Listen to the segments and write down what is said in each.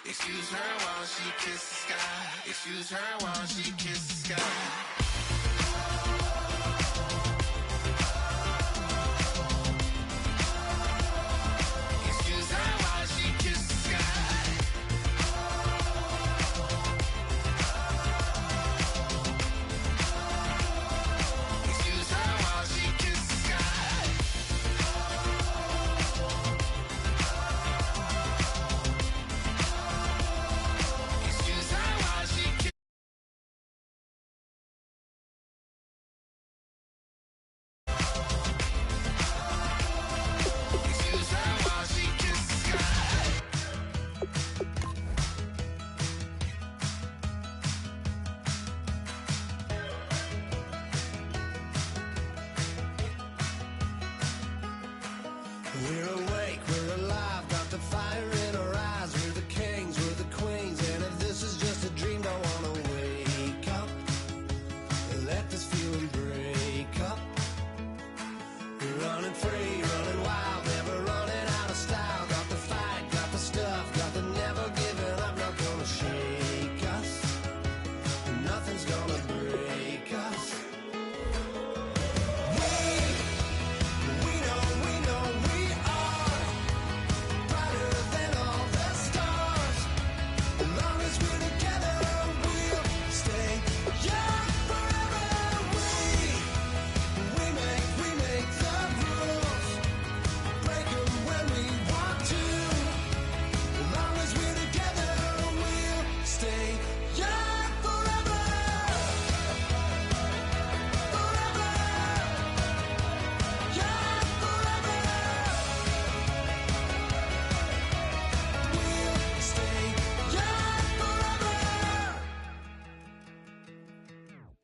Excuse her while she kisses the sky. Excuse her while she kisses the sky. We're awake, we're alive, got the fire in our eyes. We're the kings, we're the queens, and if this is just a dream, don't wanna wake up. Let this feeling break up. We're running free, running wild, never running out of style. Got the fight, got the stuff, got the never giving up. Not gonna shake us, nothing's gonna break us.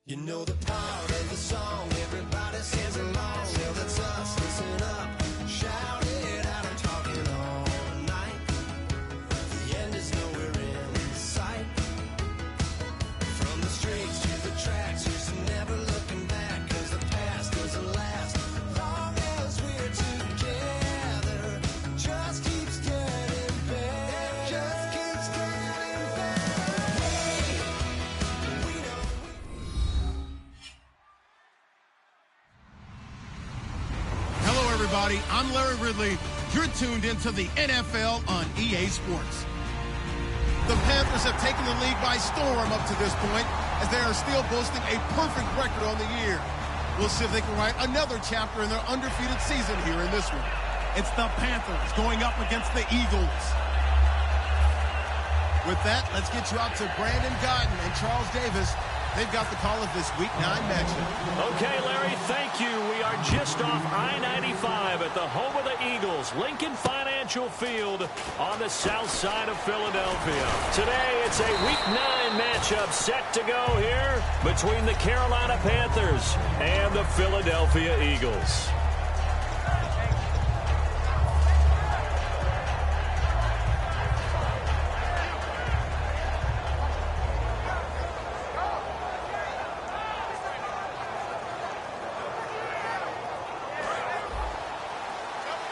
You know the part of the song, everybody sings along. Well, that's us, listen up, shout it out, I'm talking all night. The end is nowhere in sight. From the streets to the tracks, here's to never looking back, cause the past doesn't last long as we're together. Just keeps getting better, just keeps getting better. We know. Everybody, I'm Larry Ridley. You're tuned into the NFL on EA Sports. The Panthers have taken the league by storm up to this point, as they are still boasting a perfect record on the year. We'll see if they can write another chapter in their undefeated season here in this one. It's the Panthers going up against the Eagles. With that, let's get you out to Brandon Guyton and Charles Davis. They've got the call of this Week 9 matchup. Okay, Larry, thank you. We are just off I-95 at the home of the Eagles, Lincoln Financial Field on the south side of Philadelphia. Today, it's a Week 9 matchup set to go here between the Carolina Panthers and the Philadelphia Eagles.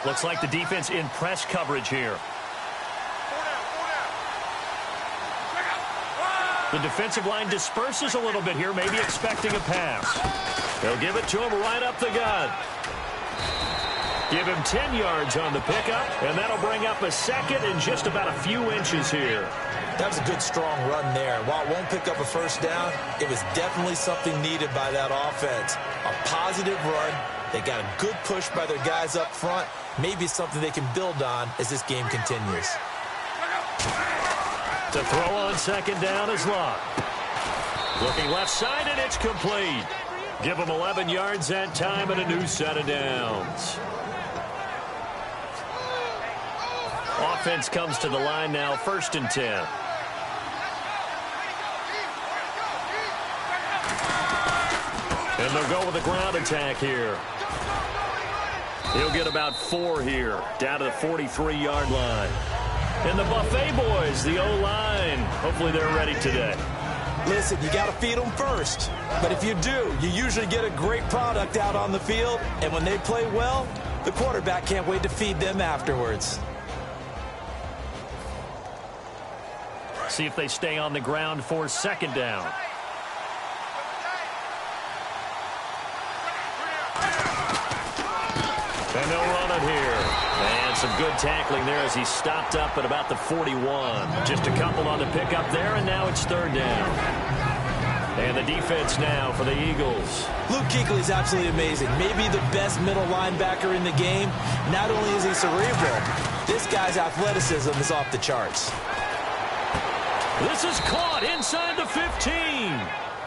Looks like the defense in press coverage here. The defensive line disperses a little bit here, maybe expecting a pass. They'll give it to him right up the gut. Give him 10 yards on the pickup, and that'll bring up a second and just about a few inches here. That was a good, strong run there. While it won't pick up a first down, it was definitely something needed by that offense. A positive run. They got a good push by their guys up front. Maybe something they can build on as this game continues. To throw on second down is Locke. Looking left side, and it's complete. Give them 11 yards that time and a new set of downs. Offense comes to the line now, 1st and 10. And they'll go with a ground attack here. He'll get about 4 here, down to the 43-yard line. And the Buffet boys, the O-line, hopefully they're ready today. Listen, you got to feed them first. But if you do, you usually get a great product out on the field. And when they play well, the quarterback can't wait to feed them afterwards. See if they stay on the ground for second down. And they'll run it here. And some good tackling there as he stopped up at about the 41. Just a couple on the pickup there, and now it's third down. And the defense now for the Eagles. Luke Kuechly is absolutely amazing. Maybe the best middle linebacker in the game. Not only is he cerebral, this guy's athleticism is off the charts. This is caught inside the 15.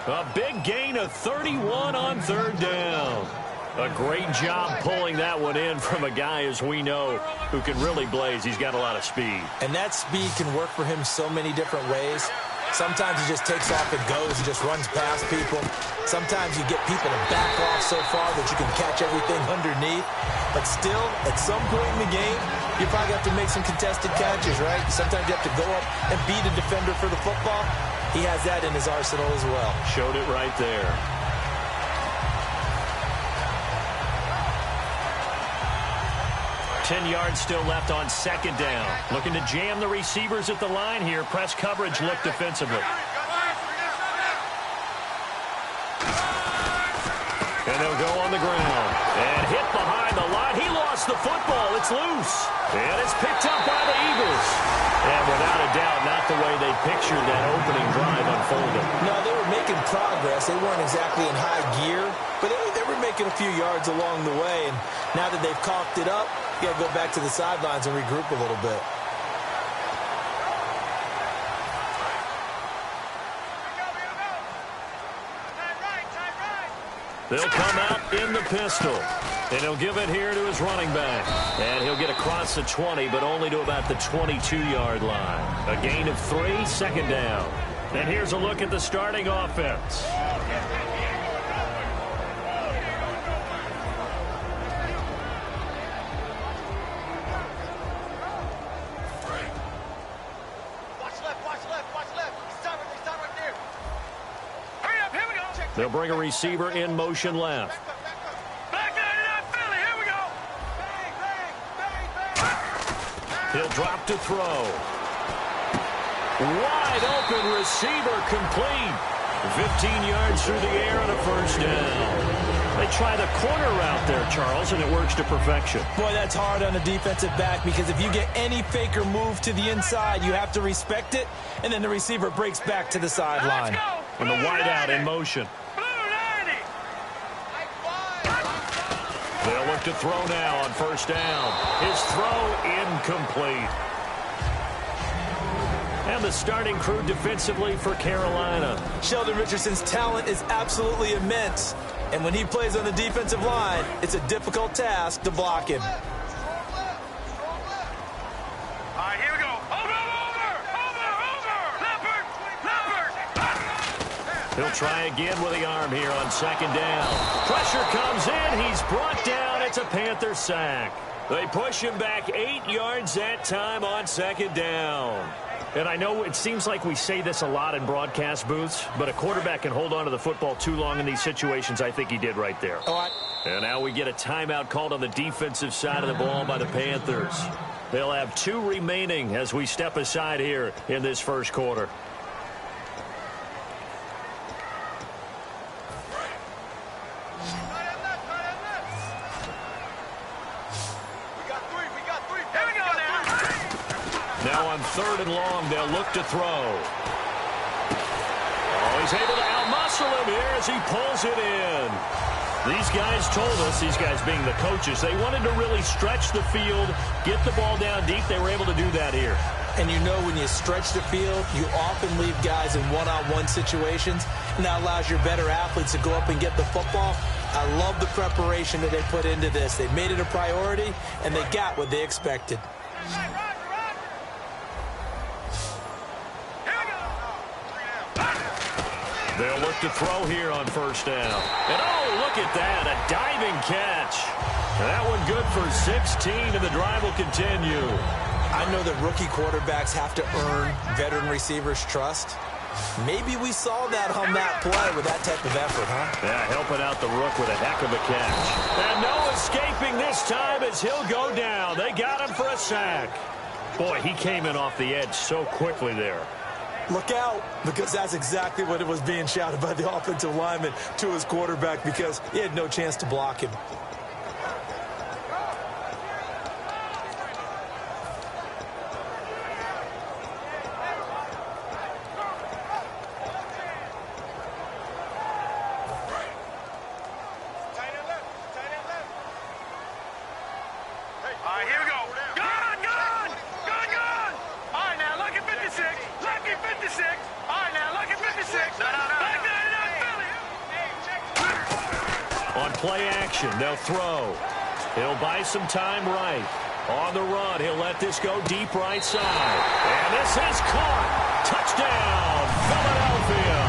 A big gain of 31 on third down. A great job pulling that one in from a guy, as we know, who can really blaze. He's got a lot of speed. And that speed can work for him so many different ways. Sometimes he just takes off and goes and just runs past people. Sometimes you get people to back off so far that you can catch everything underneath. But still, at some point in the game, you probably have to make some contested catches, right? Sometimes you have to go up and beat a defender for the football. He has that in his arsenal as well. Showed it right there. 10 yards still left on second down. Looking to jam the receivers at the line here. Press coverage look defensively. And they'll go on the ground. And hit behind the line. He lost the football. It's loose. And it's picked up by the Eagles. And without a doubt, not the way they pictured that opening drive unfolding. No, they were making progress. They weren't exactly in high gear, but they were making a few yards along the way. And now that they've coughed it up, you got to go back to the sidelines and regroup a little bit. They'll come out in the pistol. And he'll give it here to his running back. And he'll get across the 20, but only to about the 22-yard line. A gain of 3, second down. And here's a look at the starting offense. They'll bring a receiver in motion left. He'll drop to throw. Wide open receiver complete. 15 yards through the air and a first down. They try the corner route there, Charles, and it works to perfection. Boy, that's hard on a defensive back because if you get any fake or move to the inside, you have to respect it, and then the receiver breaks back to the sideline. And the wide out in motion. They'll look to throw now on first down. His throw incomplete. And the starting crew defensively for Carolina. Sheldon Richardson's talent is absolutely immense. And when he plays on the defensive line, it's a difficult task to block him. All right, here we go. Over. He'll try again with the arm here on second down. Pressure comes in. He's brought down. It's a Panther sack. They push him back 8 yards that time on second down. And I know it seems like we say this a lot in broadcast booths, but a quarterback can hold on to the football too long in these situations. I think he did right there. And now we get a timeout called on the defensive side of the ball by the Panthers. They'll have 2 remaining as we step aside here in this first quarter. Now on third and long, they'll look to throw. Oh, he's able to outmuscle him here as he pulls it in. These guys told us, these guys being the coaches, they wanted to really stretch the field, get the ball down deep. They were able to do that here. And you know when you stretch the field, you often leave guys in one-on-one situations, and that allows your better athletes to go up and get the football. I love the preparation that they put into this. They made it a priority, and they got what they expected. They'll look to throw here on first down. And oh, look at that, a diving catch. That one good for 16, and the drive will continue. I know that rookie quarterbacks have to earn veteran receivers' trust. Maybe we saw that on that play with that type of effort, huh? Yeah, helping out the rook with a heck of a catch. And no escaping this time as he'll go down. They got him for a sack. Boy, he came in off the edge so quickly there. Look out, because that's exactly what it was being shouted by the offensive lineman to his quarterback because he had no chance to block him. Here we go. Gone, gone, gone, gone. All right, now look at 56. Lucky 56. All right, now look at 56. No. Back 99, Philly. On play action, they'll throw. He'll buy some time right. On the run, he'll let this go deep right side. And this is caught. Touchdown, Philadelphia.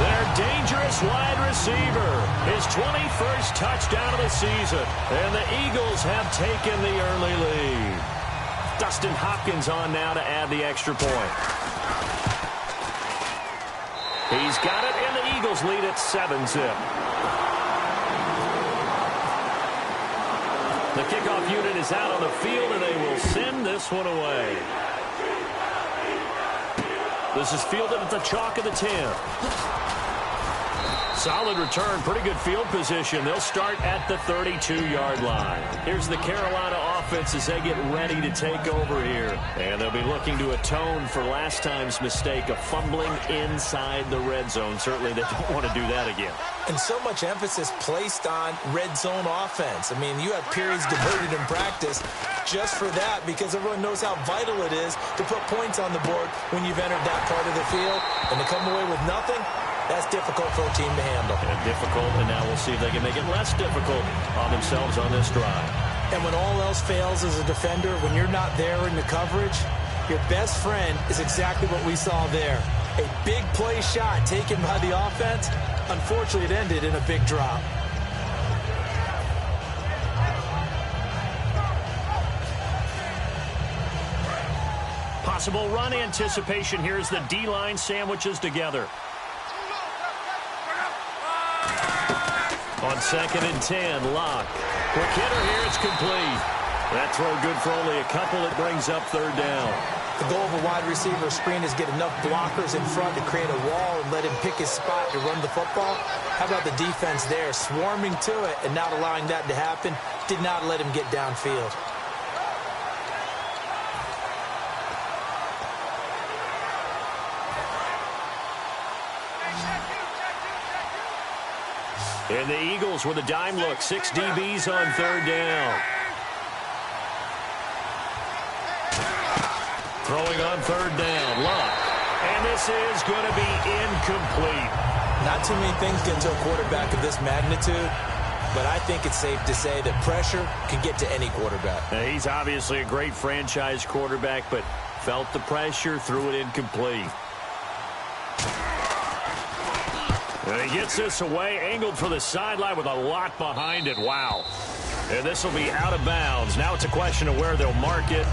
Their dangerous wide receiver. His 21st touchdown of the season. And the Eagles have taken the early lead. Dustin Hopkins on now to add the extra point. He's got it, and the Eagles lead at 7-zip. The kickoff unit is out on the field, and they will send this one away. This is fielded at the chalk of the 10. Solid return, pretty good field position. They'll start at the 32-yard line. Here's the Carolina offense as they get ready to take over here. And they'll be looking to atone for last time's mistake of fumbling inside the red zone. Certainly they don't want to do that again. And so much emphasis placed on red zone offense. I mean, you have periods devoted in practice just for that because everyone knows how vital it is to put points on the board when you've entered that part of the field. And to come away with nothing, that's difficult for a team to handle. And difficult, and now we'll see if they can make it less difficult on themselves on this drive. And when all else fails as a defender, when you're not there in the coverage, your best friend is exactly what we saw there. A big play shot taken by the offense. Unfortunately, it ended in a big drop. Possible run anticipation here as the D-line sandwiches together. On 2nd and 10, Locke. Quick hitter here, it's complete. That throw good for only a couple. It brings up 3rd down. The goal of a wide receiver screen is get enough blockers in front to create a wall and let him pick his spot to run the football. How about the defense there, swarming to it and not allowing that to happen? Did not let him get downfield. And the Eagles with a dime look. 6 DBs on 3rd down. Throwing on 3rd down. Luck. And this is going to be incomplete. Not too many things get to a quarterback of this magnitude, but I think it's safe to say that pressure can get to any quarterback. Now, he's obviously a great franchise quarterback, but felt the pressure, threw it incomplete. And he gets this away, angled for the sideline with a lot behind it. Wow. And this will be out of bounds. Now it's a question of where they'll mark it.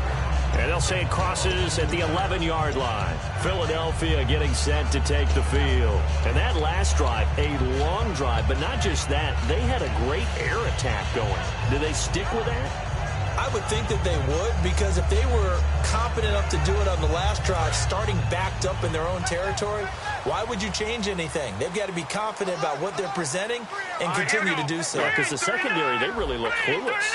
And they'll say it crosses at the 11-yard line. Philadelphia getting set to take the field. And that last drive, a long drive, but not just that. They had a great air attack going. Do they stick with that? I would think that they would, because if they were confident enough to do it on the last drive, starting backed up in their own territory, why would you change anything? They've got to be confident about what they're presenting and continue to do so. Because the secondary, they really look clueless.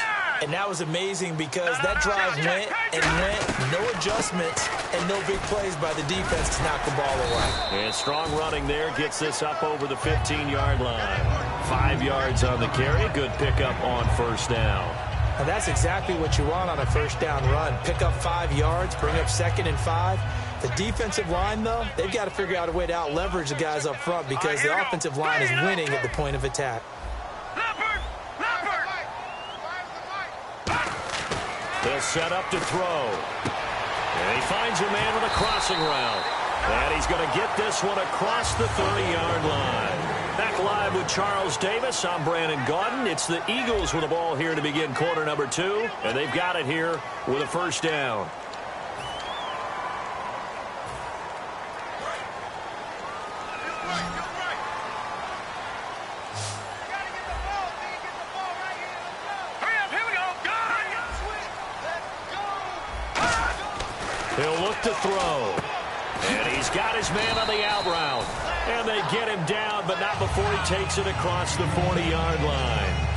And that was amazing because that drive went and went, no adjustments and no big plays by the defense to knock the ball away. And strong running there gets this up over the 15-yard line. 5 yards on the carry. Good pickup on 1st down. And that's exactly what you want on a 1st down run. Pick up 5 yards, bring up 2nd and 5. The defensive line, though, they've got to figure out a way to out-leverage the guys up front because the offensive line is winning at the point of attack. They'll set up to throw. And he finds a man with a crossing route. And he's going to get this one across the 30-yard line. Back live with Charles Davis. I'm Brandon Gaudin. It's the Eagles with the ball here to begin quarter number 2. And they've got it here with a 1st down. He'll look to throw. And he's got his man on the out route. And they get him down, but not before he takes it across the 40-yard line.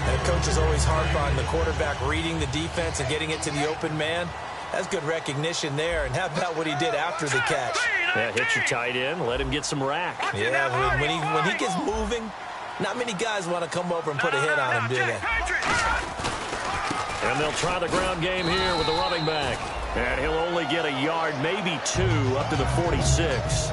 And the coach is always harp on the quarterback reading the defense and getting it to the open man. That's good recognition there. And how about what he did after the catch? Yeah, hit your tight end, let him get some rack. Yeah, when he gets moving, not many guys want to come over and put a hit on him, do they? And they'll try the ground game here with the running back. And he'll only get a yard, maybe two, up to the 46.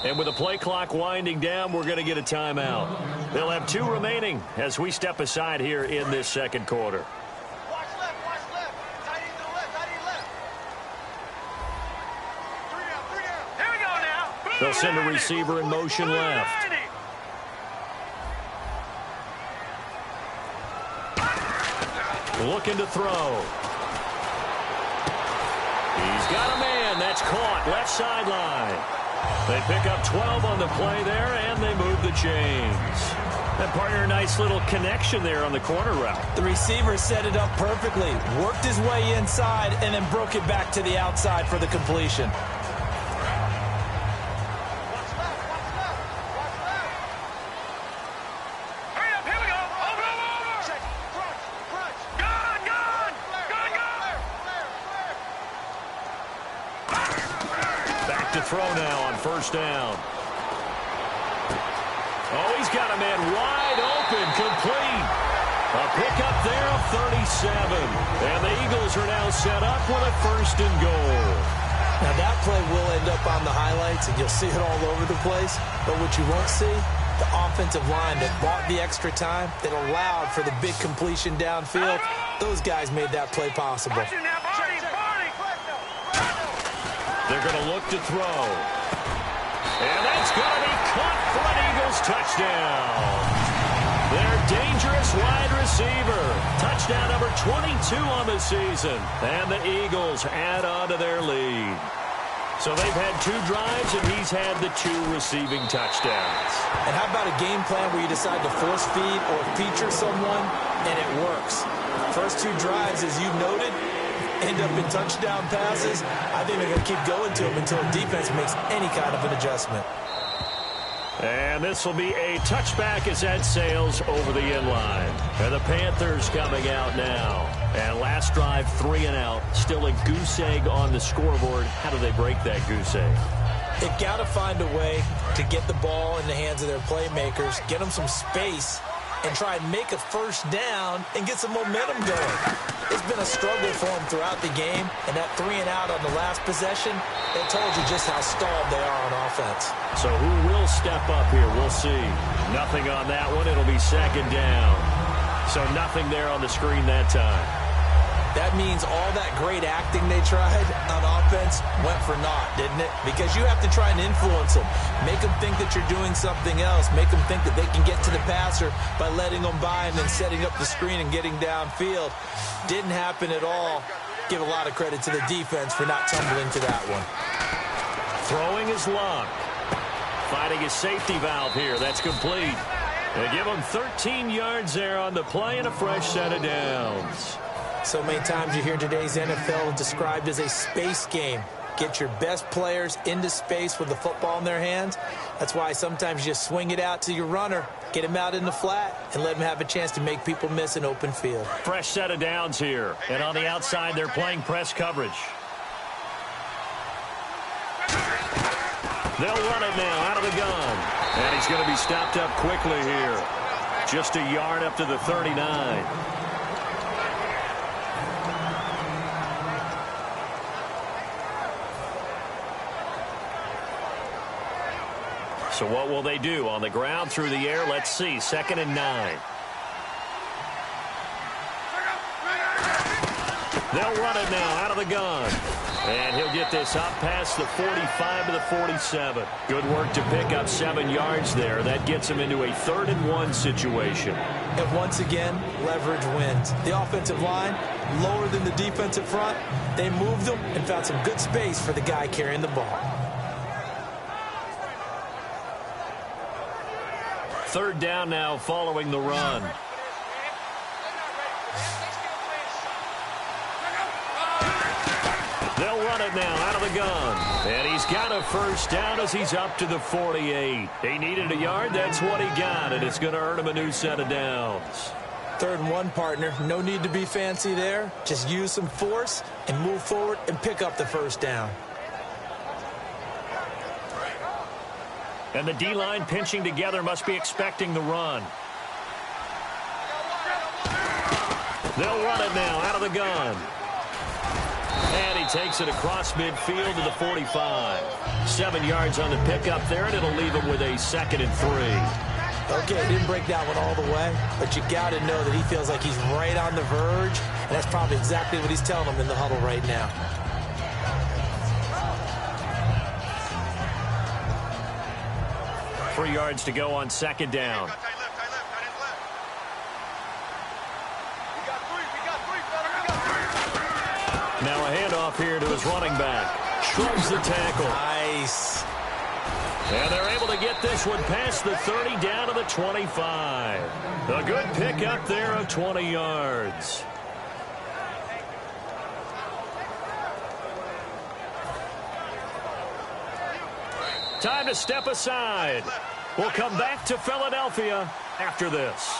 And with the play clock winding down, we're going to get a timeout. They'll have 2 remaining as we step aside here in this second quarter. Watch left, tight end to the left, tight end left. 3 down. Here we go now. They'll send a receiver in motion left. Looking to throw. He's got a man. That's caught. Left sideline. They pick up 12 on the play there, and they move the chains. And partner, a nice little connection there on the corner route. The receiver set it up perfectly, worked his way inside, and then broke it back to the outside for the completion. To throw now on first down. Oh, he's got a man wide open, complete. A pickup there of 37. And the Eagles are now set up with a 1st and goal. Now that play will end up on the highlights, and you'll see it all over the place. But what you won't see, the offensive line that bought the extra time, that allowed for the big completion downfield, those guys made that play possible. They're going to look to throw. And that's going to be caught for an Eagles touchdown. Their dangerous wide receiver. Touchdown number 22 on the season. And the Eagles add on to their lead. So they've had 2 drives, and he's had the 2 receiving touchdowns. And how about a game plan where you decide to force feed or feature someone, and it works? First 2 drives, as you noted, end up in touchdown passes. I think they're going to keep going to them until defense makes any kind of an adjustment. And this will be a touchback as that sails over the inline. And the Panthers coming out now. And last drive, 3 and out. Still a goose egg on the scoreboard. How do they break that goose egg? They've got to find a way to get the ball in the hands of their playmakers, get them some space, and try and make a first down and get some momentum going. It's been a struggle for them throughout the game, and that 3 and out on the last possession, it told you just how stalled they are on offense. So who will step up here? We'll see. Nothing on that one. It'll be 2nd down. So nothing there on the screen that time. That means all that great acting they tried on offense went for naught, didn't it? Because you have to try and influence them. Make them think that you're doing something else. Make them think that they can get to the passer by letting them by and then setting up the screen and getting downfield. Didn't happen at all. Give a lot of credit to the defense for not tumbling to that one. Throwing his luck. Finding his safety valve here. That's complete. They give him 13 yards there on the play and a fresh set of downs. So many times you hear today's NFL described as a space game. Get your best players into space with the football in their hands. That's why sometimes you just swing it out to your runner, get him out in the flat, and let him have a chance to make people miss an open field. Fresh set of downs here. And on the outside, they're playing press coverage. They'll run it now out of the gun. And he's going to be stopped up quickly here. Just a yard up to the 39. So what will they do? On the ground, through the air, let's see. 2nd and 9. They'll run it now out of the gun. And he'll get this up past the 45 to the 47. Good work to pick up 7 yards there. That gets him into a 3rd-and-1 situation. And once again, leverage wins. The offensive line, lower than the defensive front. They moved them and found some good space for the guy carrying the ball. 3rd down now following the run. They'll run it now out of the gun. And he's got a 1st down as he's up to the 48. He needed a yard. That's what he got. And it's going to earn him a new set of downs. 3rd-and-1, partner. No need to be fancy there. Just use some force and move forward and pick up the 1st down. And the D-line pinching together must be expecting the run. They'll run it now out of the gun. And he takes it across midfield to the 45. 7 yards on the pickup there, and it'll leave him with a 2nd and 3. Okay, didn't break that one all the way, but you got to know that he feels like he's right on the verge, and that's probably exactly what he's telling them in the huddle right now. Three yards to go on 2nd down. Now a handoff here to his running back. Shrugs the tackle. Nice. And they're able to get this one past the 30 down to the 25. A good pickup there of 20 yards. Time to step aside. We'll come back to Philadelphia after this.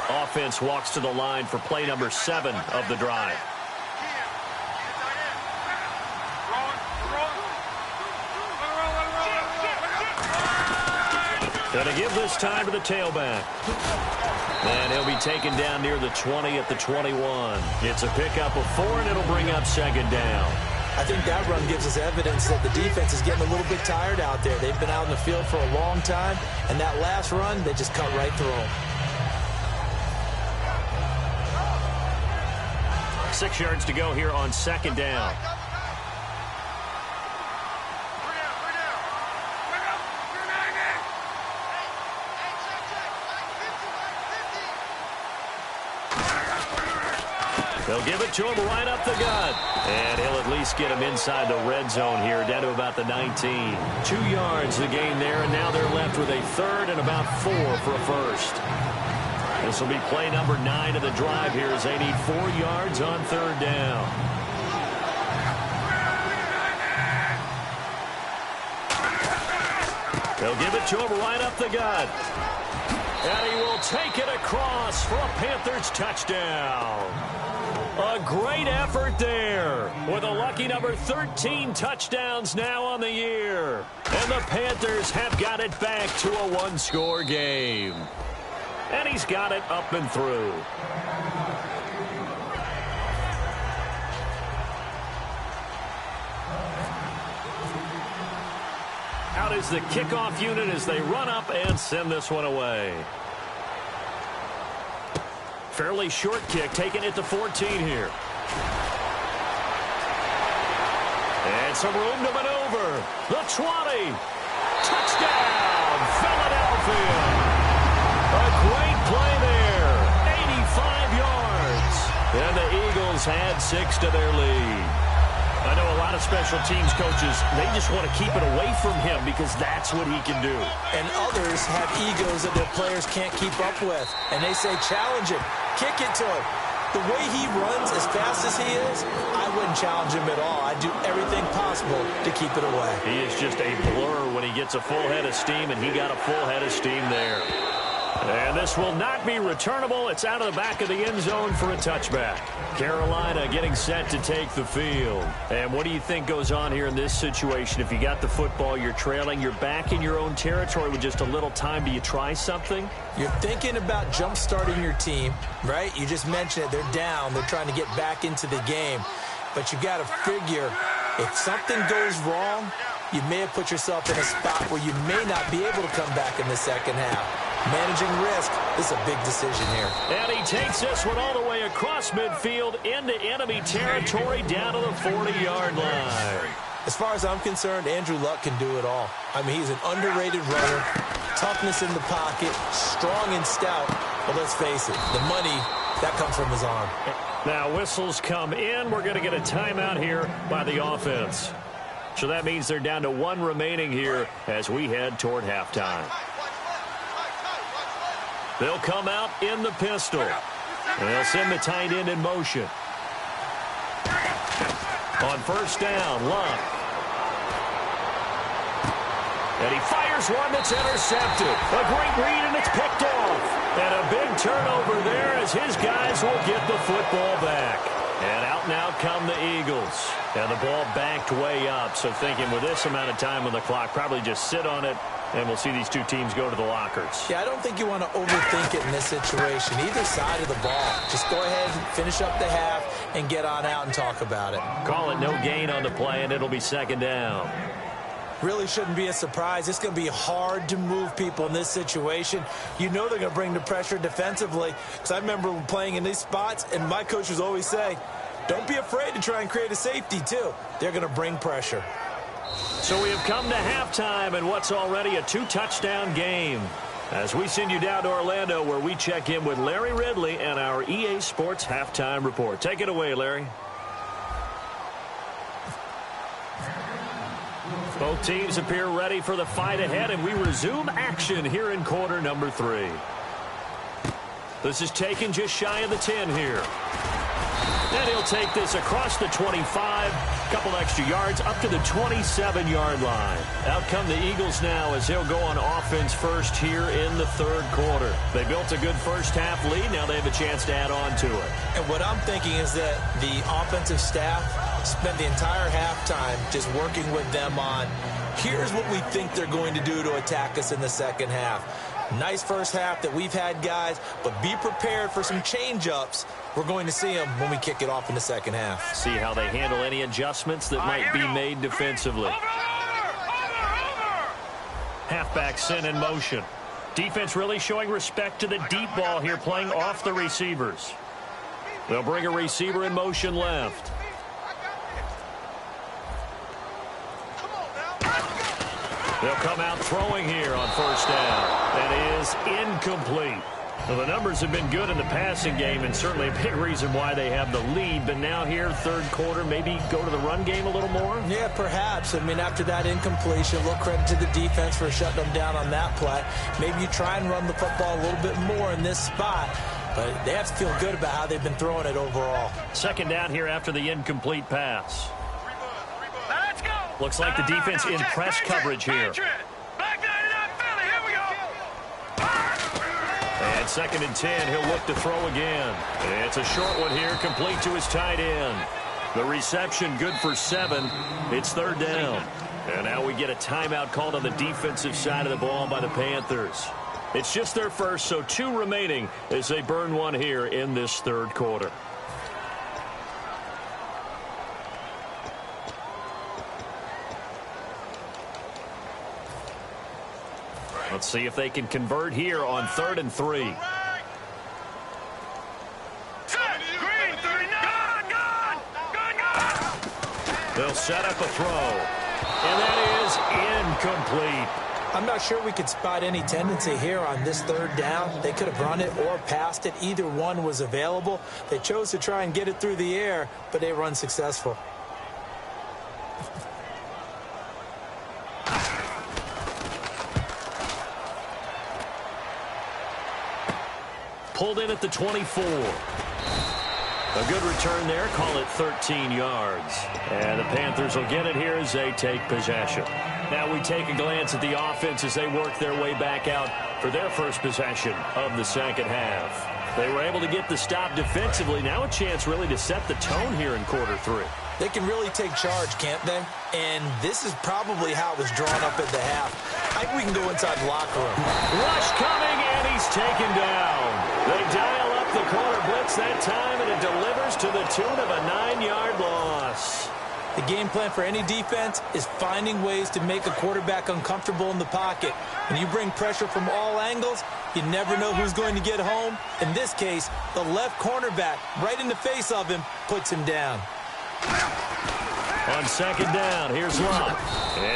Offense walks to the line for play number 7 of the drive. Going to give this time to the tailback. And he'll be taken down near the 20 at the 21. It's a pickup of 4, and it'll bring up 2nd down. I think that run gives us evidence that the defense is getting a little bit tired out there. They've been out in the field for a long time, and that last run, they just cut right through them. 6 yards to go here on 2nd down. They'll give it to him right up the gut. And he'll at least get him inside the red zone here, down to about the 19. 2 yards the gain there, and now they're left with a 3rd and about 4 for a 1st. This will be play number 9 of the drive here as they need 4 yards on 3rd down. They'll give it to him right up the gut. And he will take it across for a Panthers touchdown. A great effort there with a lucky number 13 touchdowns now on the year. And the Panthers have got it back to a 1-score game. And he's got it up and through. Out is the kickoff unit as they run up and send this one away. Fairly short kick, taking it to 14 here. And some room to maneuver. The 20. Touchdown, Philadelphia. A great play there. 85 yards. And the Eagles add 6 to their lead. I know a lot of special teams coaches, they just want to keep it away from him because that's what he can do. And others have egos that their players can't keep up with. And they say, challenge him. Kick it to him. The way he runs as fast as he is, I wouldn't challenge him at all. I'd do everything possible to keep it away. He is just a blur when he gets a full head of steam, and he got a full head of steam there. And this will not be returnable. It's out of the back of the end zone for a touchback. Carolina getting set to take the field. And what do you think goes on here in this situation? If you got the football, you're trailing, you're back in your own territory with just a little time. Do you try something? You're thinking about jump-starting your team, right? You just mentioned it. They're down. They're trying to get back into the game. But you got to figure, if something goes wrong, you may have put yourself in a spot where you may not be able to come back in the second half. managing risk. This is a big decision here. And he takes this one all the way across midfield into enemy territory down to the 40-yard line. As far as I'm concerned, Andrew Luck can do it all. I mean, he's an underrated runner, toughness in the pocket, strong and stout. But let's face it, the money, that comes from his arm. Now whistles come in. We're going to get a timeout here by the offense. So that means they're down to one remaining here as we head toward halftime. They'll come out in the pistol. And they'll send the tight end in motion. On first down, Luck. And he fires one that's intercepted. A great read, and it's picked off. And a big turnover there as his guys will get the football back. And out now come the Eagles. And the ball backed way up. So thinking with this amount of time on the clock, probably just sit on it, and we'll see these two teams go to the lockers. Yeah, I don't think you want to overthink it in this situation. Either side of the ball. Just go ahead and finish up the half and get on out and talk about it. Call it no gain on the play, and it'll be second down. Really shouldn't be a surprise. It's going to be hard to move people in this situation. You know they're going to bring the pressure defensively. Because I remember playing in these spots, and my coaches always say, don't be afraid to try and create a safety, too. They're going to bring pressure. So we have come to halftime in what's already a two-touchdown game. As we send you down to Orlando, where we check in with Larry Ridley and our EA Sports Halftime Report. Take it away, Larry. Both teams appear ready for the fight ahead, and we resume action here in quarter number 3. This is taken just shy of the 10 here. And he'll take this across the 25, couple extra yards up to the 27-yard line. Out come the Eagles now as they'll go on offense first here in the third quarter. They built a good first half lead. Now they have a chance to add on to it. And what I'm thinking is that the offensive staff spent the entire halftime just working with them on, here's what we think they're going to do to attack us in the second half. Nice first half that we've had, guys, but be prepared for some change-ups. We're going to see them when we kick it off in the second half. See how they handle any adjustments that might be made defensively. Halfback sent in motion. Defense really showing respect to the deep ball here, playing off the receivers. They'll bring a receiver in motion left. They'll come out throwing here on first down. That is incomplete. Well, the numbers have been good in the passing game, and certainly a big reason why they have the lead. But now here, third quarter, maybe go to the run game a little more? Yeah, perhaps. I mean, after that incompletion, a little credit to the defense for shutting them down on that play. Maybe you try and run the football a little bit more in this spot. But they have to feel good about how they've been throwing it overall. Second down here after the incomplete pass. Let's go. Looks like the defense in press coverage here. And second and 10, he'll look to throw again. It's a short one here, complete to his tight end. The reception good for 7. It's third down. And now we get a timeout called on the defensive side of the ball by the Panthers. It's just their first, so 2 remaining as they burn one here in this third quarter. Let's see if they can convert here on 3rd and 3. They'll set up a throw. And that is incomplete. I'm not sure we could spot any tendency here on this third down. They could have run it or passed it. Either one was available. They chose to try and get it through the air, but they were unsuccessful. Pulled in at the 24. A good return there. Call it 13 yards. And the Panthers will get it here as they take possession. Now we take a glance at the offense as they work their way back out for their first possession of the second half. They were able to get the stop defensively. Now a chance really to set the tone here in quarter 3. They can really take charge, can't they? And this is probably how it was drawn up at the half. I think we can go inside the locker room. Rush coming, and he's taken down. They dial up the corner blitz that time, and it delivers to the tune of a 9-yard loss. The game plan for any defense is finding ways to make a quarterback uncomfortable in the pocket. When you bring pressure from all angles, You never know who's going to get home. In this case, the left cornerback, right in the face of him, puts him down. On second down, here's Love.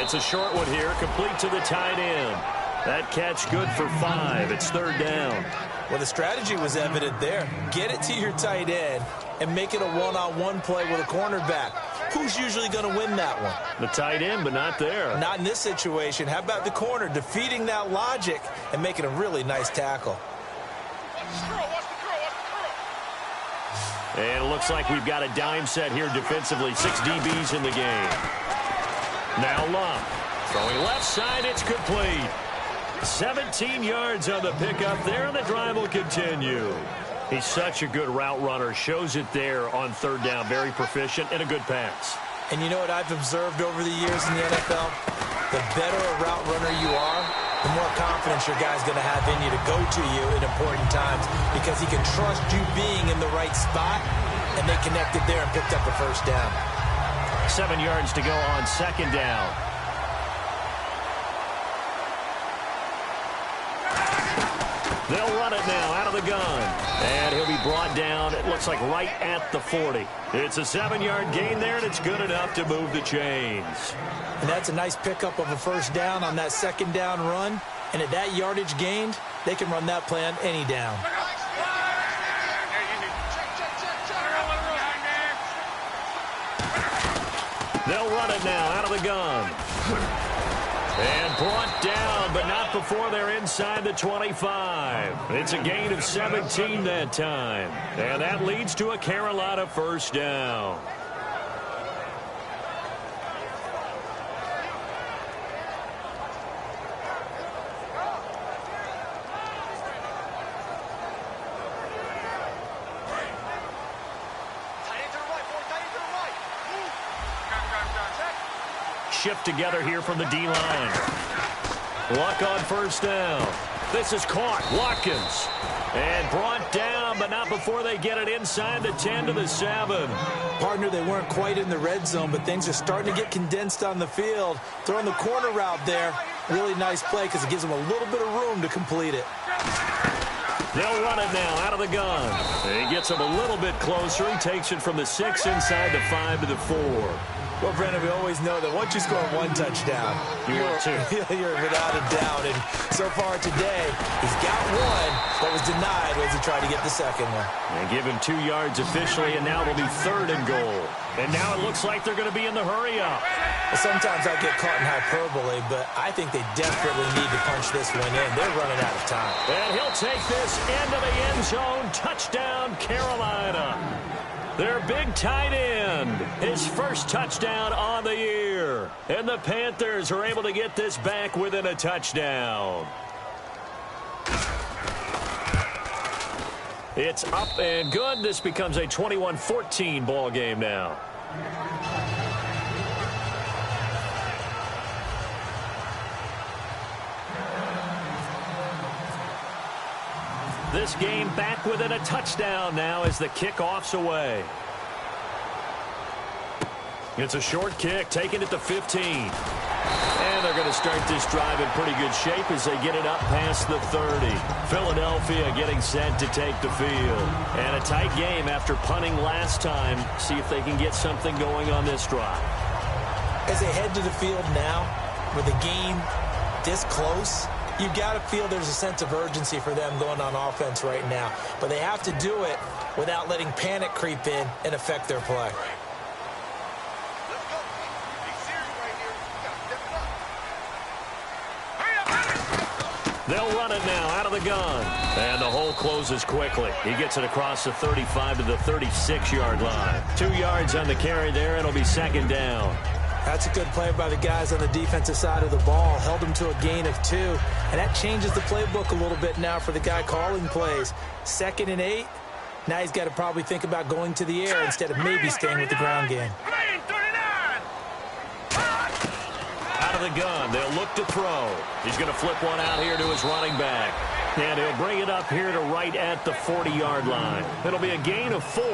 It's a short one here, complete to the tight end. That catch good for 5. It's third down. Well, the strategy was evident there. Get it to your tight end and make it a one-on-one play with a cornerback. Who's usually going to win that one? The tight end, but not there. Not in this situation. How about the corner defeating that logic and making a really nice tackle? And it looks like we've got a dime set here defensively. 6 DBs in the game. Now Love. Throwing left side, it's complete. 17 yards on the pickup there, and the drive will continue. He's such a good route runner. Shows it there on third down. Very proficient and a good pass. And you know what I've observed over the years in the NFL? The better a route runner you are, the more confidence your guy's going to have in you to go to you in important times because he can trust you being in the right spot, and they connected there and picked up a first down. 7 yards to go on second down. They'll run it now out of the gun. And he'll be brought down, it looks like right at the 40. It's a 7-yard gain there, and it's good enough to move the chains. And that's a nice pickup of a first down on that second down run. And at that yardage gained, they can run that play on any down. They'll run it now out of the gun. And brought down, but not before they're inside the 25. It's a gain of 17 that time. And that leads to a Carolina first down. Shift together here from the D-line. Luck on first down. This is caught. Watkins. And brought down, but not before they get it inside the 10 to the 7. Partner, they weren't quite in the red zone, but things are starting to get condensed on the field. Throwing the corner route there. Really nice play because it gives them a little bit of room to complete it. They'll run it now out of the gun. And he gets them a little bit closer. He takes it from the 6 inside the 5 to the 4. Well, Brendan, we always know that once you score one touchdown, you're without a doubt. And so far today, he's got one, but was denied as he tried to get the second one. And give him 2 yards officially, and now it'll be third and goal. And now it looks like they're going to be in the hurry-up. Well, sometimes I get caught in hyperbole, but I think they desperately need to punch this one in. They're running out of time. And he'll take this into the end zone. Touchdown, Carolina. Their big tight end, his first touchdown on the year. And the Panthers are able to get this back within a touchdown. It's up and good. This becomes a 21-14 ball game now. This game back within a touchdown now as the kickoff's away. It's a short kick, taking it to 15. And they're going to start this drive in pretty good shape as they get it up past the 30. Philadelphia getting set to take the field. And a tight game after punting last time. See if they can get something going on this drive. As they head to the field now, with the game this close, you've got to feel there's a sense of urgency for them going on offense right now. But they have to do it without letting panic creep in and affect their play. They'll run it now out of the gun. And the hole closes quickly. He gets it across the 35 to the 36-yard line. 2 yards on the carry there. It'll be second down. That's a good play by the guys on the defensive side of the ball. Held them to a gain of 2. And that changes the playbook a little bit now for the guy calling plays. 2nd and 8. Now he's got to probably think about going to the air instead of maybe staying with the ground game. Out of the gun. They'll look to throw. He's going to flip one out here to his running back. And he'll bring it up here to right at the 40-yard line. It'll be a gain of 4.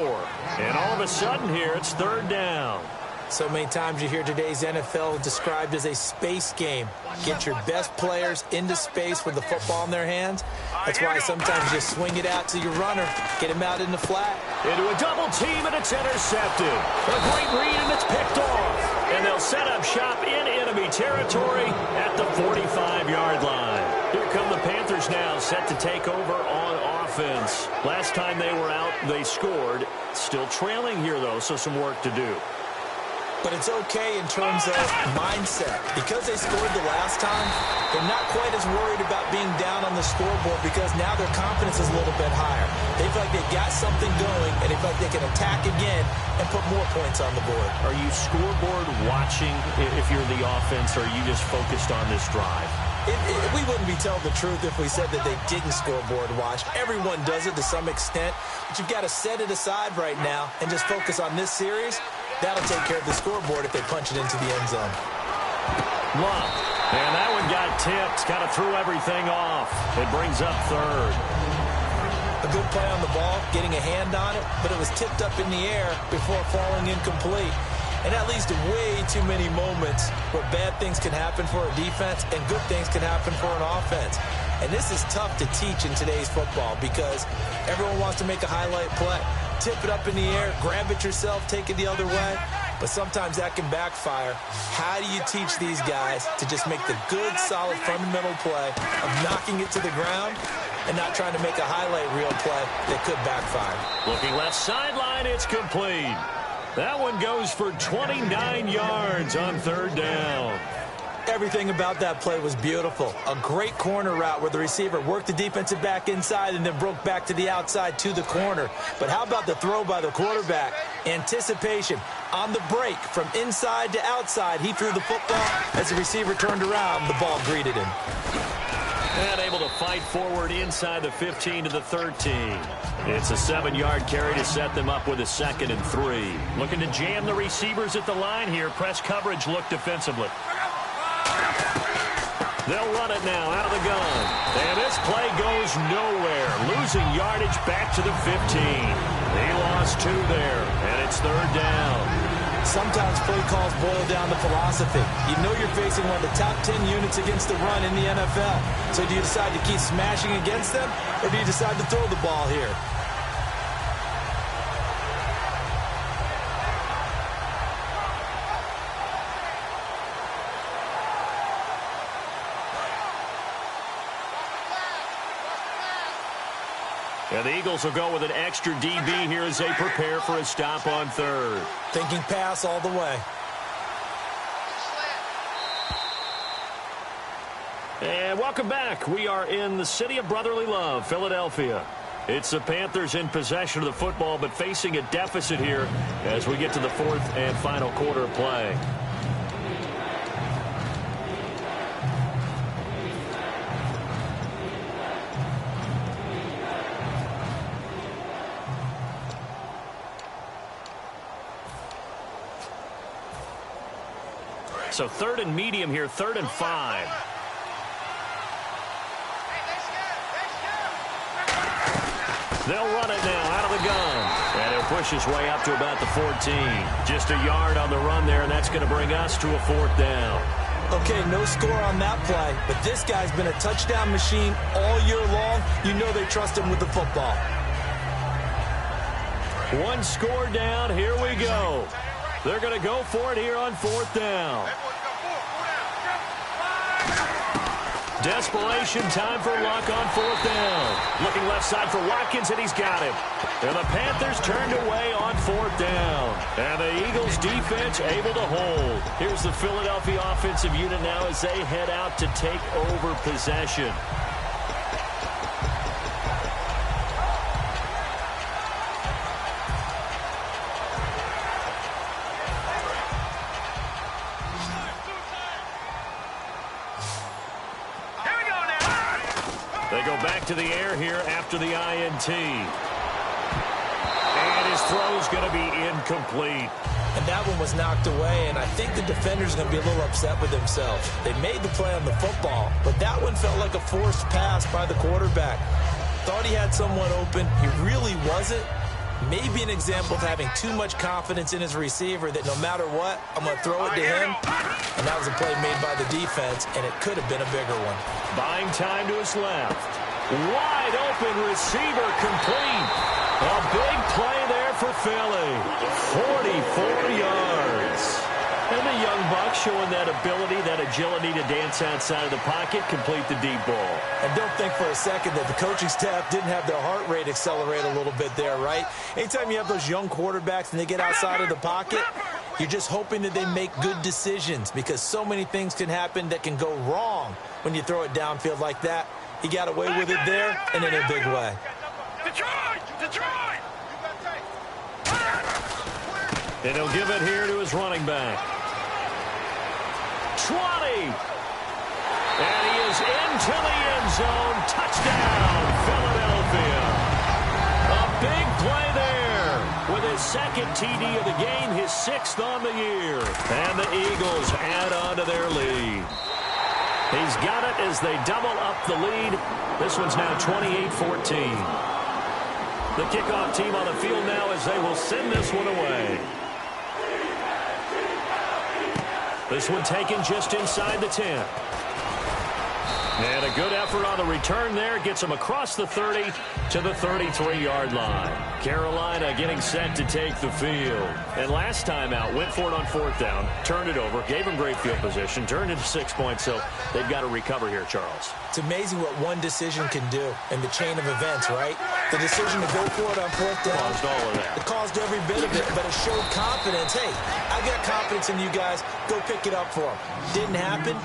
And all of a sudden here, it's third down. So many times you hear today's NFL described as a space game. Get your best players into space with the football in their hands. That's why sometimes you just swing it out to your runner, get him out in the flat. Into a double team, and it's intercepted. A great read, and it's picked off. And they'll set up shop in enemy territory at the 45-yard line. Here come the Panthers now, set to take over on offense. Last time they were out, they scored. Still trailing here, though, so some work to do. But it's okay in terms of mindset. Because they scored the last time, they're not quite as worried about being down on the scoreboard because now their confidence is a little bit higher. They feel like they've got something going, and they feel like they can attack again and put more points on the board. Are you scoreboard watching if you're the offense, or are you just focused on this drive? We wouldn't be telling the truth if we said that they didn't scoreboard watch. Everyone does it to some extent, but you've got to set it aside right now and just focus on this series. That'll take care of the scoreboard if they punch it into the end zone. Love. And that one got tipped. Kind of threw everything off. It brings up third. A good play on the ball, getting a hand on it, but it was tipped up in the air before falling incomplete. And that leads to way too many moments where bad things can happen for a defense and good things can happen for an offense. And this is tough to teach in today's football because everyone wants to make a highlight play. Tip it up in the air, grab it yourself, take it the other way. But sometimes that can backfire. How do you teach these guys to just make the good, solid, fundamental play of knocking it to the ground and not trying to make a highlight reel play that could backfire? Looking left sideline, it's complete. That one goes for 29 yards on third down. Everything about that play was beautiful. A great corner route where the receiver worked the defensive back inside and then broke back to the outside to the corner. But how about the throw by the quarterback? Anticipation on the break from inside to outside. He threw the football. As the receiver turned around, the ball greeted him. And able to fight forward inside the 15 to the 13. It's a 7-yard carry to set them up with a 2nd and 3. Looking to jam the receivers at the line here. Press coverage look defensively. They'll run it now out of the gun. And this play goes nowhere. Losing yardage back to the 15. He lost 2 there, and it's third down. Sometimes play calls boil down to philosophy. You know you're facing one of the top 10 units against the run in the NFL. So do you decide to keep smashing against them, or do you decide to throw the ball here? And the Eagles will go with an extra DB here as they prepare for a stop on third. Thinking pass all the way. And welcome back. We are in the city of brotherly love, Philadelphia. It's the Panthers in possession of the football, but facing a deficit here as we get to the 4th and final quarter of play. So 3rd and medium here, 3rd and 5. They'll run it now out of the gun. And he'll push his way up to about the 14. Just a yard on the run there, and that's going to bring us to a 4th down. Okay, no score on that play, but this guy's been a touchdown machine all year long. You know they trust him with the football. 1 score down. Here we go. They're going to go for it here on 4th down. Desperation time for luck on 4th down. Looking left side for Watkins, and he's got him. And the Panthers turned away on 4th down. And the Eagles defense able to hold. Here's the Philadelphia offensive unit now as they head out to take over possession. They go back to the air here after the INT. And his throw's going to be incomplete. And that one was knocked away, and I think the defender's going to be a little upset with himself. They made the play on the football, but that one felt like a forced pass by the quarterback. Thought he had someone open. He really wasn't. Maybe an example of having too much confidence in his receiver that no matter what, I'm going to throw it to him. And that was a play made by the defense, and it could have been a bigger one. Buying time to his left. Wide open receiver complete. A big play there for Philly. 44 yards. And the young buck showing that ability, that agility to dance outside of the pocket, complete the deep ball. And don't think for a second that the coaching staff didn't have their heart rate accelerate a little bit there, right? Anytime you have those young quarterbacks and they get outside of the pocket, you're just hoping that they make good decisions because so many things can happen that can go wrong when you throw it downfield like that. He got away with it there and in a big way. Detroit! And he'll give it here to his running back. 20. And he is into the end zone. Touchdown, Philadelphia. A big play there with his second TD of the game, his 6th on the year. And the Eagles add on to their lead. He's got it as they double up the lead. This one's now 28-14. The kickoff team on the field now as they will send this one away. This one taken just inside the 10. And a good effort on the return there. Gets him across the 30 to the 33-yard line. Carolina getting set to take the field. And last time out, went for it on 4th down, turned it over, gave him great field position, turned it to 6 points, so they've got to recover here, Charles. It's amazing what one decision can do in the chain of events, right? The decision to go for it on 4th down. Caused all of that. It caused every bit of it, but it showed confidence. Hey, I got confidence in you guys. Go pick it up for them. Didn't happen.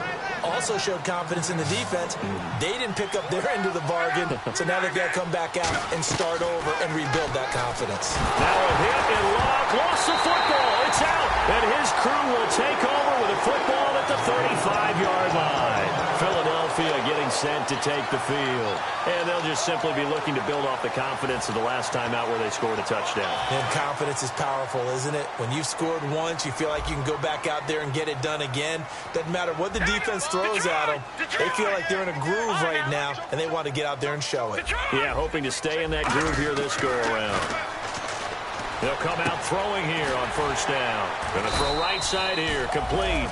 Also showed confidence in the defense. They didn't pick up their end of the bargain, so now they've got to come back out and start over and rebuild that confidence. Now a hit and Locke lost the football. It's out, and his crew will take over with a football at the 35-yard line. Philadelphia getting set to take the field. And they'll just simply be looking to build off the confidence of the last time out where they scored a touchdown. And confidence is powerful, isn't it? When you've scored once, you feel like you can go back out there and get it done again. Doesn't matter what the defense throws at them. They feel like they're in a groove right now, and they want to get out there and show it. Yeah, hoping to stay in that groove here this go-around. They'll come out throwing here on 1st down. Going to throw right side here, complete.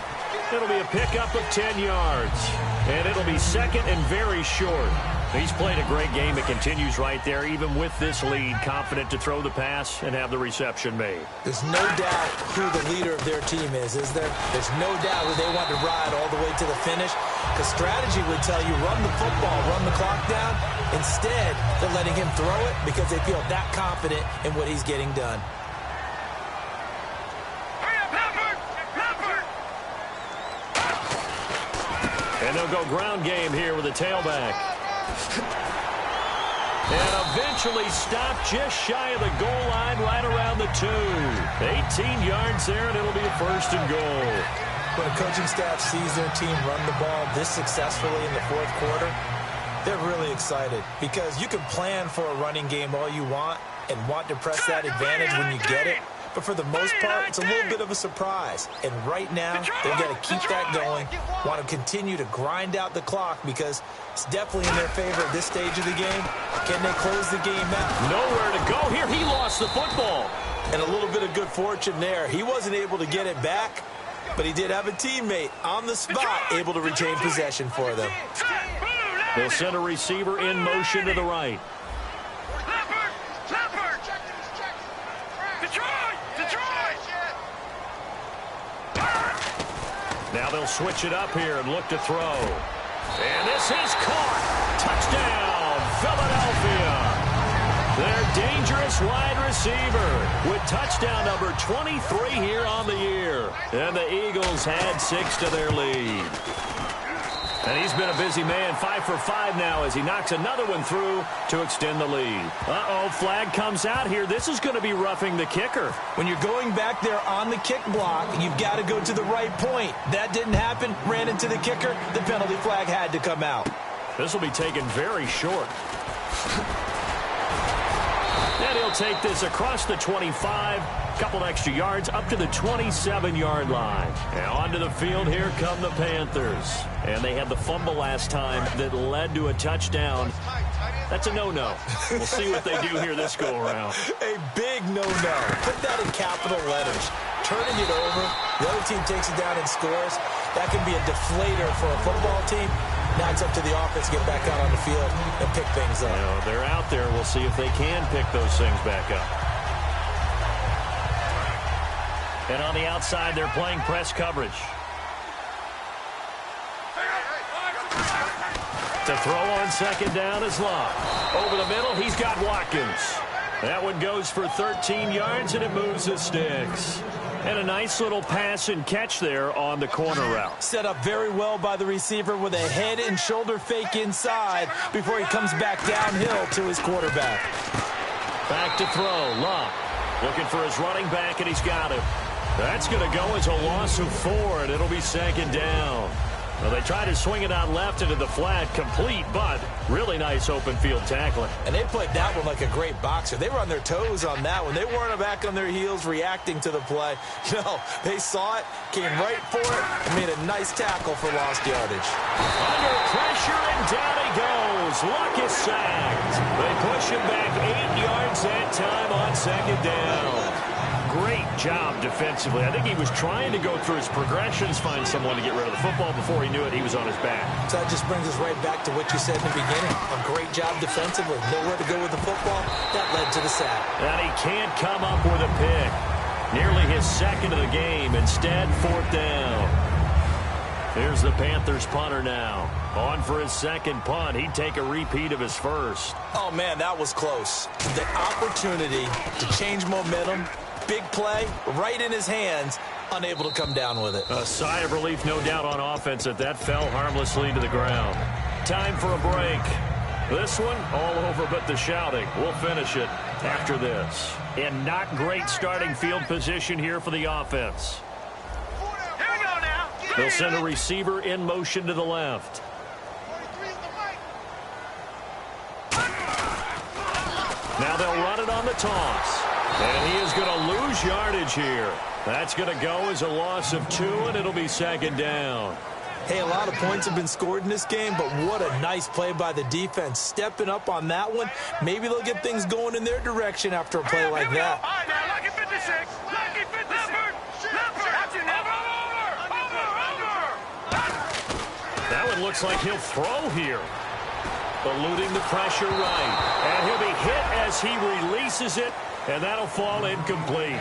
It'll be a pickup of 10 yards. And it'll be second and very short. He's played a great game. It continues right there, even with this lead, confident to throw the pass and have the reception made. There's no doubt who the leader of their team is there? There's no doubt who they want to ride all the way to the finish. Because strategy would tell you run the football, run the clock down. Instead, they're letting him throw it because they feel that confident in what he's getting done. And they'll go ground game here with a tailback. And eventually stopped just shy of the goal line right around the 2. 18 yards there, and it'll be a 1st and goal. When a coaching staff sees their team run the ball this successfully in the 4th quarter, they're really excited because you can plan for a running game all you want and want to press that advantage when you get it. But for the most part, it's a little bit of a surprise. And right now, they've got to keep that going, want to continue to grind out the clock because it's definitely in their favor at this stage of the game. Can they close the game out? Nowhere to go here. He lost the football. And a little bit of good fortune there. He wasn't able to get it back, but he did have a teammate on the spot able to retain possession for them. They'll send a receiver in motion to the right. Now they'll switch it up here and look to throw. And this is caught. Touchdown, Philadelphia. Their dangerous wide receiver with touchdown number 23 here on the year. And the Eagles had 6 to their lead. And he's been a busy man, 5 for 5 now as he knocks another one through to extend the lead. Uh-oh, flag comes out here. This is going to be roughing the kicker. When you're going back there on the kick block, you've got to go to the right point. That didn't happen, ran into the kicker. The penalty flag had to come out. This will be taken very short. And he'll take this across the 25, couple extra yards up to the 27-yard line. Now onto the field, here come the Panthers. And they had the fumble last time that led to a touchdown. That's a no-no. We'll see what they do here this go-around. A big no-no. Put that in capital letters. Turning it over, the other team takes it down and scores. That can be a deflator for a football team. Now it's up to the offense to get back out on the field and pick things up. They're out there. We'll see if they can pick those things back up. And on the outside, they're playing press coverage. To throw on second down is Love. Over the middle, he's got Watkins. That one goes for 13 yards, and it moves the sticks. And a nice little pass and catch there on the corner route. Set up very well by the receiver with a head and shoulder fake inside before he comes back downhill to his quarterback. Back to throw. Love looking for his running back, and he's got him. That's going to go as a loss of 4, and it'll be second down. Well, they try to swing it out left into the flat, complete, but really nice open field tackling. And they played that one like a great boxer. They were on their toes on that one. They weren't back on their heels reacting to the play. No, they saw it, came right for it, and made a nice tackle for lost yardage. Under pressure, and down he goes. Luck is sacked. They push him back 8 yards that time on second down. Great job defensively. I think he was trying to go through his progressions, find someone to get rid of the football. Before he knew it, he was on his back. So that just brings us right back to what you said in the beginning. A great job defensively. Nowhere to go with the football. That led to the sack. And he can't come up with a pick. Nearly his second of the game. Instead, 4th down. Here's the Panthers punter now. On for his second punt. He'd take a repeat of his first. Oh, man, that was close. The opportunity to change momentum. Big play, right in his hands, unable to come down with it. A sigh of relief, no doubt, on offense that fell harmlessly to the ground. Time for a break. This one, all over but the shouting. We'll finish it after this. And not great starting field position here for the offense. Here we go now. They'll send a receiver in motion to the left. Now they'll run it on the toss. And he is going to lose yardage here. That's going to go as a loss of 2, and it'll be second down. Hey, a lot of points have been scored in this game, but what a nice play by the defense. Stepping up on that one. Maybe they'll get things going in their direction after a play like that. All right, now, lucky 56. Lucky 56. That's enough. Over. That one looks like he'll throw here. Eluding the pressure right. And he'll be hit as he releases it. And that'll fall incomplete.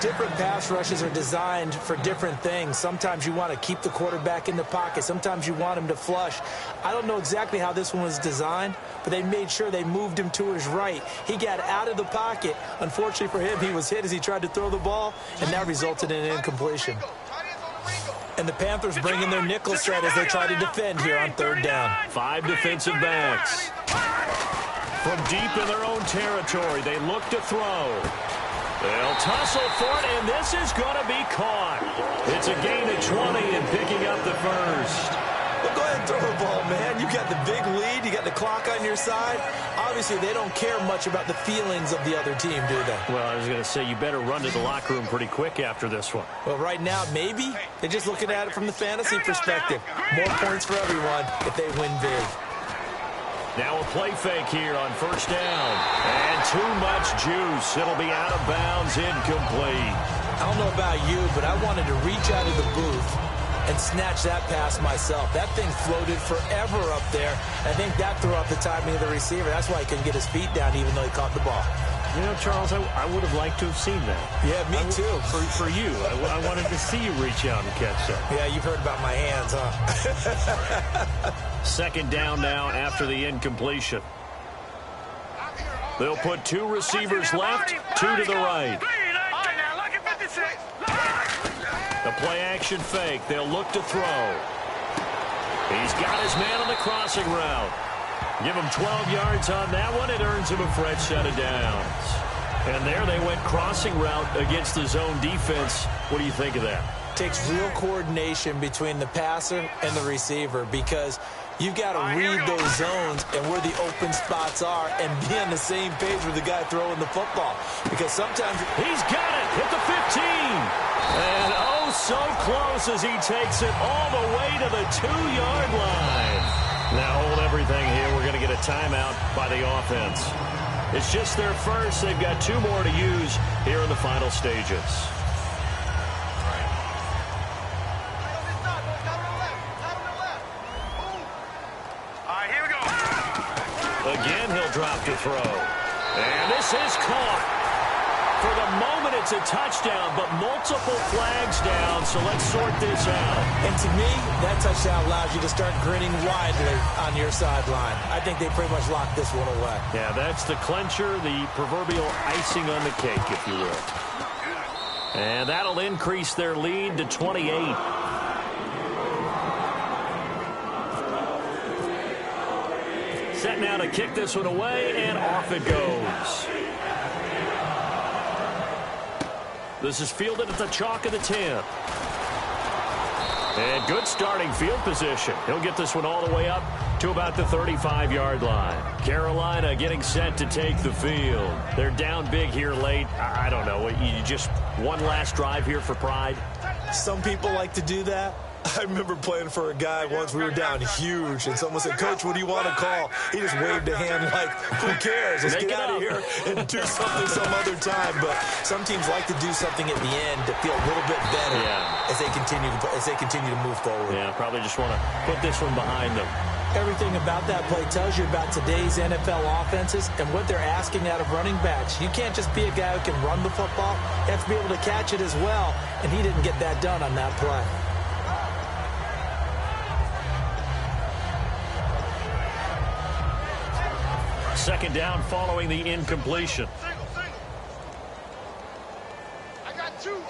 Different pass rushes are designed for different things. Sometimes you want to keep the quarterback in the pocket. Sometimes you want him to flush. I don't know exactly how this one was designed, but they made sure they moved him to his right. He got out of the pocket. Unfortunately for him, he was hit as he tried to throw the ball, and that resulted in an incompletion. And the Panthers bring in their nickel set as they try to defend here on 3rd down. 5 defensive backs. From deep in their own territory, they look to throw. They'll tussle for it, and this is going to be caught. It's a gain of 20 and picking up the first. Well, go ahead and throw the ball, man. You got the big lead. You got the clock on your side. Obviously, they don't care much about the feelings of the other team, do they? Well, I was going to say, you better run to the locker room pretty quick after this one. Well, right now, maybe. They're just looking at it from the fantasy perspective. More points for everyone if they win big. Now a play fake here on 1st down. And too much juice. It'll be out of bounds, incomplete. I don't know about you, but I wanted to reach out of the booth and snatch that pass myself. That thing floated forever up there. I think that threw off the timing of the receiver. That's why he couldn't get his feet down even though he caught the ball. You know, Charles, I would have liked to have seen that. Yeah, me too. For you. I wanted to see you reach out and catch that. Yeah, you've heard about my hands, huh? 2nd down now after the incompletion. They'll put 2 receivers left, 2 to the right. All right, now, lucky 56. The play action fake. They'll look to throw. He's got his man on the crossing route. Give him 12 yards on that one. It earns him a fresh set of downs. And there they went crossing route against the zone defense. What do you think of that? Takes real coordination between the passer and the receiver because you've got to read those zones and where the open spots are and be on the same page with the guy throwing the football. Because sometimes he's got it. Hit the 15. And oh, so close as he takes it all the way to the 2-yard line. Now hold everything here. We're going to get a timeout by the offense. It's just their first. They've got 2 more to use here in the final stages. All right, here we go. Again, he'll drop to throw. And this is caught. For the moment, it's a touchdown, but multiple flags down, so let's sort this out. And to me, that touchdown allows you to start grinning widely on your sideline. I think they pretty much locked this one away. Yeah, that's the clincher, the proverbial icing on the cake, if you will. And that'll increase their lead to 28. Set now to kick this one away, and off it goes. This is fielded at the chalk of the 10. And good starting field position. He'll get this one all the way up to about the 35-yard line. Carolina getting set to take the field. They're down big here late. I don't know. You just one last drive here for pride? Some people like to do that. I remember playing for a guy once. We were down huge, and someone said, "Coach, what do you want to call?" He just waved a hand like, "Who cares? Let's get out of here and do something some other time." But some teams like to do something at the end to feel a little bit better as they continue to move forward. Yeah, probably just want to put this one behind them. Everything about that play tells you about today's NFL offenses and what they're asking out of running backs. You can't just be a guy who can run the football. You have to be able to catch it as well, and he didn't get that done on that play. Second down following the incompletion. I got two.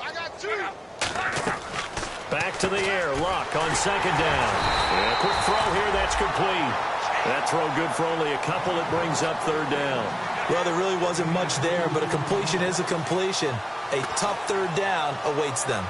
Back to the air. Luck on second down. And a quick throw here. That's complete. That throw good for only a couple. It brings up third down. Well, there really wasn't much there, but a completion is a completion. A tough third down awaits them.